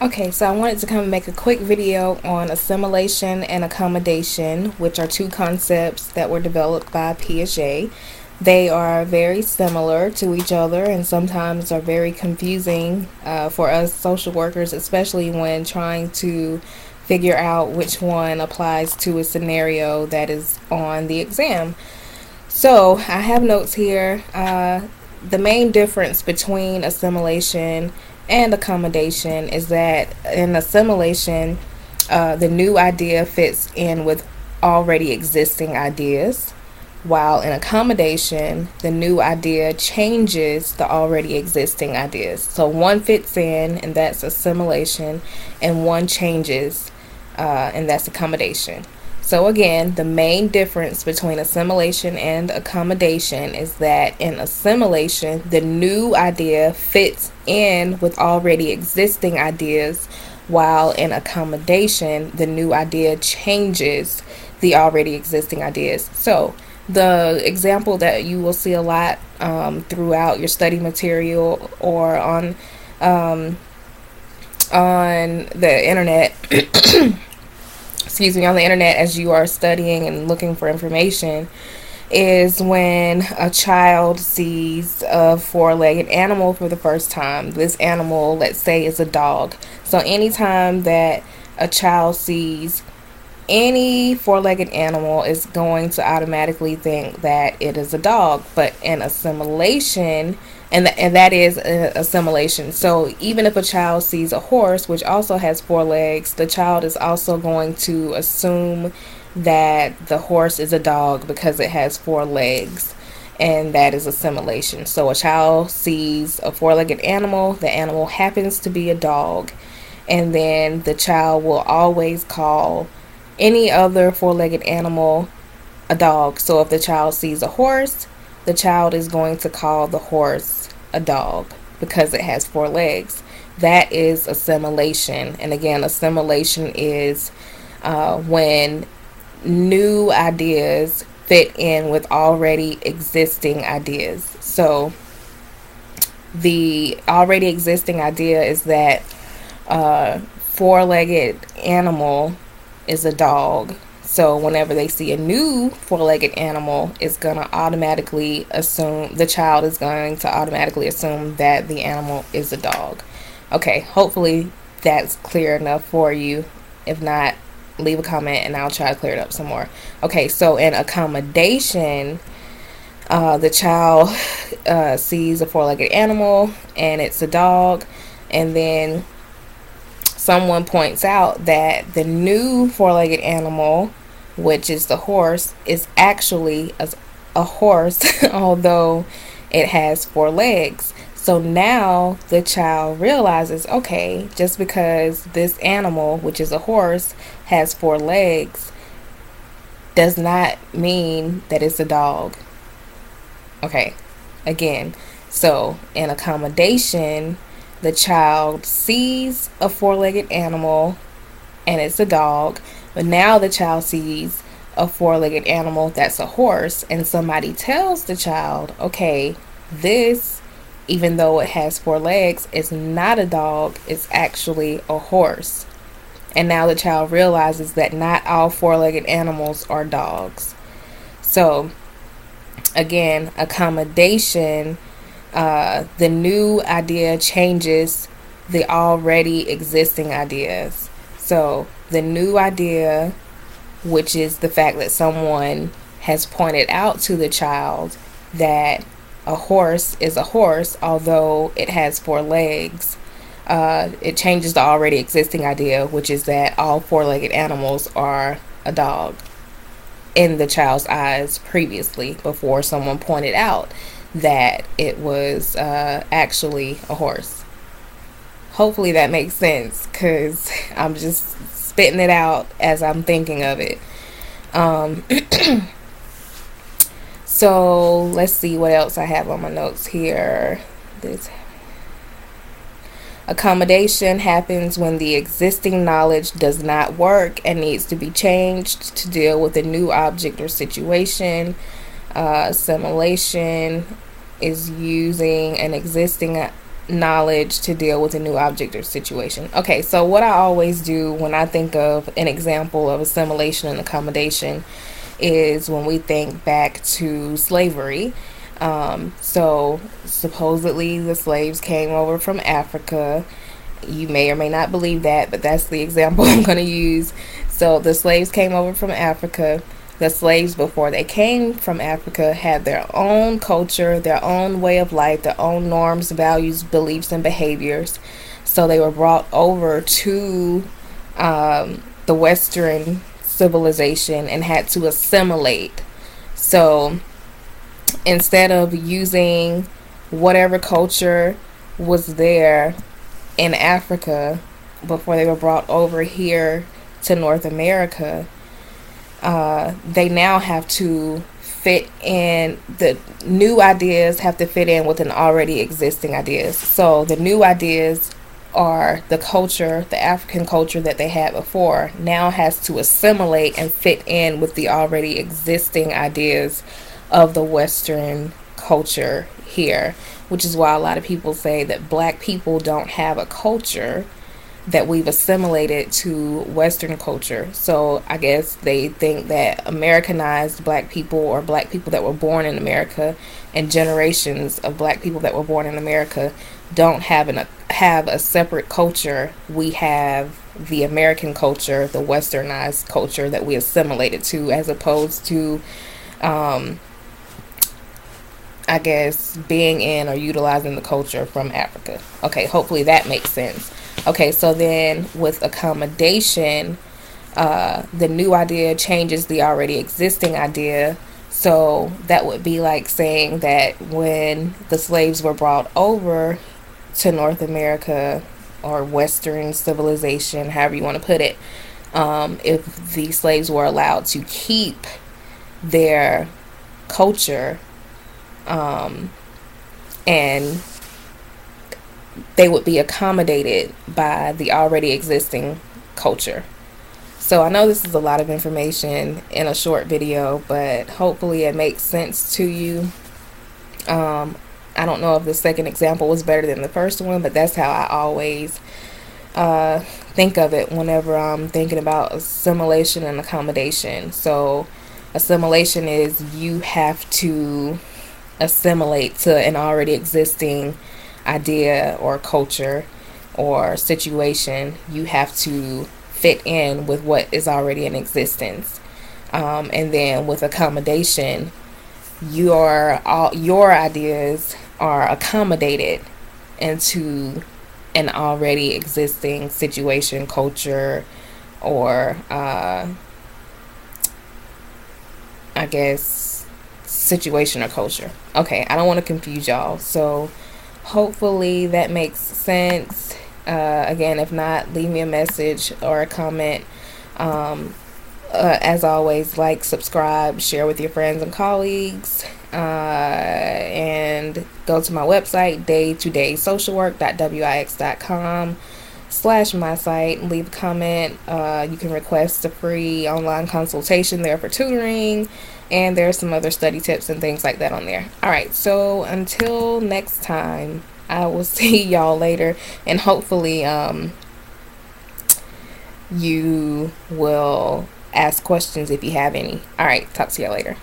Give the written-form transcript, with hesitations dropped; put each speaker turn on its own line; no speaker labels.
Okay, so I wanted to come and make a quick video on assimilation and accommodation, which are two concepts that were developed by Piaget. They are very similar to each other and sometimes are very confusing for us social workers, especially when trying to figure out which one applies to a scenario that is on the exam. So I have notes here. The main difference between assimilation and accommodation is that in assimilation, the new idea fits in with already existing ideas, while in accommodation, the new idea changes the already existing ideas. So one fits in, and that's assimilation, and one changes, and that's accommodation. So again, the main difference between assimilation and accommodation is that in assimilation, the new idea fits in with already existing ideas, while in accommodation, the new idea changes the already existing ideas. So the example that you will see a lot throughout your study material or on the internet on the internet as you are studying and looking for information is when a child sees a four-legged animal for the first time. This animal, let's say, is a dog. So anytime that a child sees any four-legged animal, is going to automatically think that it is a dog. But in assimilation, and that is assimilation. So even if a child sees a horse, which also has four legs, the child is also going to assume that the horse is a dog because it has four legs, and that is assimilation. So a child sees a four-legged animal, the animal happens to be a dog, and then the child will always call any other four-legged animal a dog. So if the child sees a horse, the child is going to call the horse a dog because it has four legs. That is assimilation. And again, assimilation is when new ideas fit in with already existing ideas. So the already existing idea is that four-legged animal is a dog. So whenever they see a new four-legged animal, it's going to automatically assume, the child is going to automatically assume that the animal is a dog. Okay, hopefully that's clear enough for you. If not, leave a comment and I'll try to clear it up some more. Okay, so in accommodation, the child sees a four-legged animal and it's a dog, and then someone points out that the new four-legged animal, which is the horse, is actually a horse, although it has four legs. So now the child realizes, okay, just because this animal, which is a horse, has four legs, does not mean that it's a dog. Okay, again, so in accommodation, the child sees a four-legged animal and it's a dog, but now the child sees a four-legged animal that's a horse, and somebody tells the child, okay, this, even though it has four legs, is not a dog, it's actually a horse. And now the child realizes that not all four-legged animals are dogs. So again, accommodation, the new idea changes the already existing ideas. So the new idea, which is the fact that someone has pointed out to the child that a horse is a horse, although it has four legs, it changes the already existing idea, which is that all four-legged animals are a dog in the child's eyes previously, before someone pointed out that it was actually a horse. Hopefully that makes sense, because I'm just spitting it out as I'm thinking of it. So let's see what else I have on my notes here. This accommodation happens when the existing knowledge does not work and needs to be changed to deal with a new object or situation. Assimilation is using an existing knowledge to deal with a new object or situation. Okay, so what I always do when I think of an example of assimilation and accommodation is when we think back to slavery. So supposedly the slaves came over from Africa. You may or may not believe that, but that's the example I'm going to use. So the slaves came over from Africa. The slaves, before they came from Africa, had their own culture, their own way of life, their own norms, values, beliefs, and behaviors. So they were brought over to the Western civilization and had to assimilate. So instead of using whatever culture was there in Africa before they were brought over here to North America, they now have to fit in. The new ideas have to fit in with an already existing ideas. So the new ideas are the culture, the African culture that they had before, now has to assimilate and fit in with the already existing ideas of the Western culture here, which is why a lot of people say that black people don't have a culture, that we've assimilated to Western culture. So I guess they think that Americanized black people, or black people that were born in America, and generations of black people that were born in America don't have a separate culture. We have the American culture, the Westernized culture that we assimilated to, as opposed to I guess being in or utilizing the culture from Africa. Okay, hopefully that makes sense. Okay, so then with accommodation, the new idea changes the already existing idea. So that would be like saying that when the slaves were brought over to North America, or Western civilization, however you want to put it, if the slaves were allowed to keep their culture, and they would be accommodated by the already existing culture. So I know this is a lot of information in a short video, but hopefully it makes sense to you. I don't know if the second example was better than the first one, but that's how I always think of it whenever I'm thinking about assimilation and accommodation. So assimilation is you have to assimilate to an already existing idea or culture or situation. You have to fit in with what is already in existence. And then with accommodation, your ideas are accommodated into an already existing situation, culture, or I guess situation or culture. Okay, I don't want to confuse y'all, so hopefully that makes sense. Again, if not, leave me a message or a comment. As always, like, subscribe, share with your friends and colleagues, and go to my website, daytodaysocialwork.wix.com/my site. Leave a comment. You can request a free online consultation there for tutoring, and there's some other study tips and things like that on there. Alright, so until next time, I will see y'all later, and hopefully you will ask questions if you have any. Alright, talk to y'all later.